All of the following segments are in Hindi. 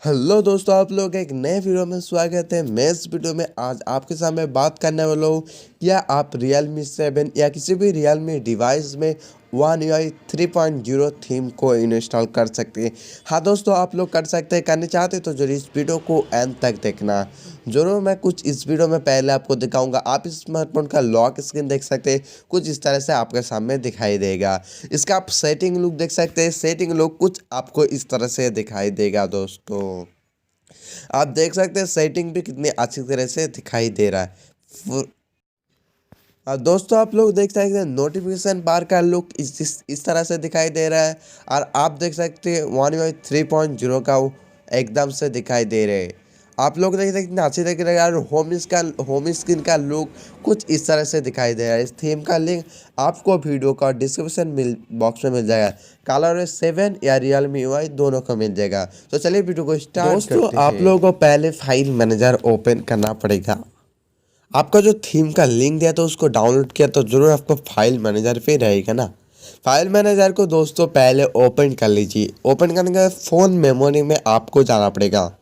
हेलो दोस्तों, आप लोग एक नए वीडियो में स्वागत है। मैं इस वीडियो में आज आपके सामने बात करने वाला हूँ क्या आप Realme 7 या किसी भी Realme डिवाइस में One UI 3.0 थीम को इंस्टॉल कर सकते हैं। हाँ दोस्तों, आप लोग कर सकते हैं। करने चाहते हैं तो जरूर इस वीडियो को एंड तक देखना। जरूर मैं कुछ इस वीडियो में पहले आपको दिखाऊंगा। आप इस स्मार्टफोन का लॉक स्क्रीन देख सकते हैं, कुछ इस तरह से आपके सामने दिखाई देगा। इसका आप सेटिंग लुक देख सकते हैं। सेटिंग लुक कुछ आपको इस तरह से दिखाई देगा। दोस्तों आप देख सकते हैं सेटिंग भी कितनी अच्छी तरह से दिखाई दे रहा है। दोस्तों आप लोग देख सकते हैं नोटिफिकेशन बार का लुक इस तरह से दिखाई दे रहा है। और आप देख सकते हैं One UI 3.0 का वो एकदम से दिखाई दे रहे हैं। आप लोग देख सकते हैं अच्छी तरीके से यार होम स्क्रीन का लुक कुछ इस तरह से दिखाई दे रहा है। इस थीम का लिंक आपको वीडियो का डिस्क्रिप्शन बॉक्स में मिल जाएगा। कलर 7 या Realme UI दोनों को मिल जाएगा। तो चलिए वीडियो को स्टार्ट करते हैं। आप लोगों को पहले फाइल मैनेजर ओपन करना पड़ेगा। आपका जो थीम का लिंक दिया था उसको डाउनलोड किया तो ज़रूर आपको फाइल मैनेजर पे रहेगा ना। फाइल मैनेजर को दोस्तों पहले ओपन कर लीजिए। ओपन करने के बाद फ़ोन मेमोरी में आपको जाना पड़ेगा।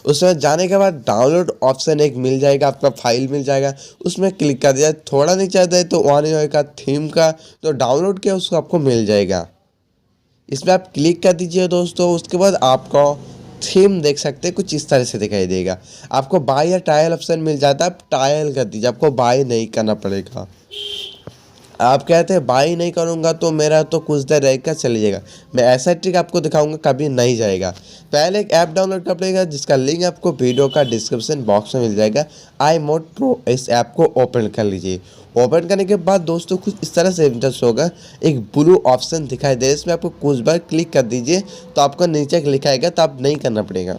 उसमें जाने के बाद डाउनलोड ऑप्शन एक मिल जाएगा, आपका फाइल मिल जाएगा, उसमें क्लिक कर दिया। थोड़ा नहीं चाहता है तो One UI का थीम का तो डाउनलोड किया उसको आपको मिल जाएगा। इसमें आप क्लिक कर दीजिए दोस्तों। उसके बाद आपको थीम देख सकते हैं, कुछ इस तरह से दिखाई देगा। आपको बाय या ट्रायल ऑप्शन मिल जाता है, आप ट्रायल कर दीजिए। आपको बाय नहीं करना पड़ेगा। आप कहते हैं बाई नहीं करूँगा तो मेरा तो कुछ देर रहेगा चले जाएगा। मैं ऐसा ट्रिक आपको दिखाऊंगा, कभी नहीं जाएगा। पहले एक ऐप डाउनलोड कर पड़ेगा जिसका लिंक आपको वीडियो का डिस्क्रिप्शन बॉक्स में मिल जाएगा। आई मोड प्रो, इस ऐप को ओपन कर लीजिए। ओपन करने के बाद दोस्तों कुछ इस तरह से इंटरफेस होगा। एक ब्लू ऑप्शन दिखाई दे, इसमें आपको कुछ बार क्लिक कर दीजिए तो आपको नीचे क्लिक आएगा, तो आप नहीं करना पड़ेगा।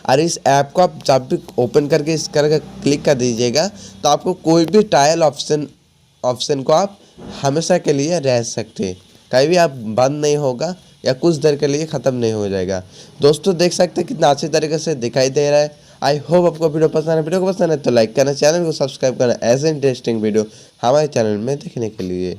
और इस ऐप को आप जब भी ओपन करके इस करके क्लिक कर दीजिएगा तो आपको कोई भी ट्रायल ऑप्शन को आप हमेशा के लिए रह सकते हैं। कहीं भी आप बंद नहीं होगा या कुछ देर के लिए ख़त्म नहीं हो जाएगा। दोस्तों देख सकते हैं कितना अच्छी तरीके से दिखाई दे रहा है। आई होप आपको वीडियो पसंद है। वीडियो को पसंद है तो लाइक करना, चैनल को सब्सक्राइब करना ऐसे इंटरेस्टिंग वीडियो हमारे चैनल में देखने के लिए।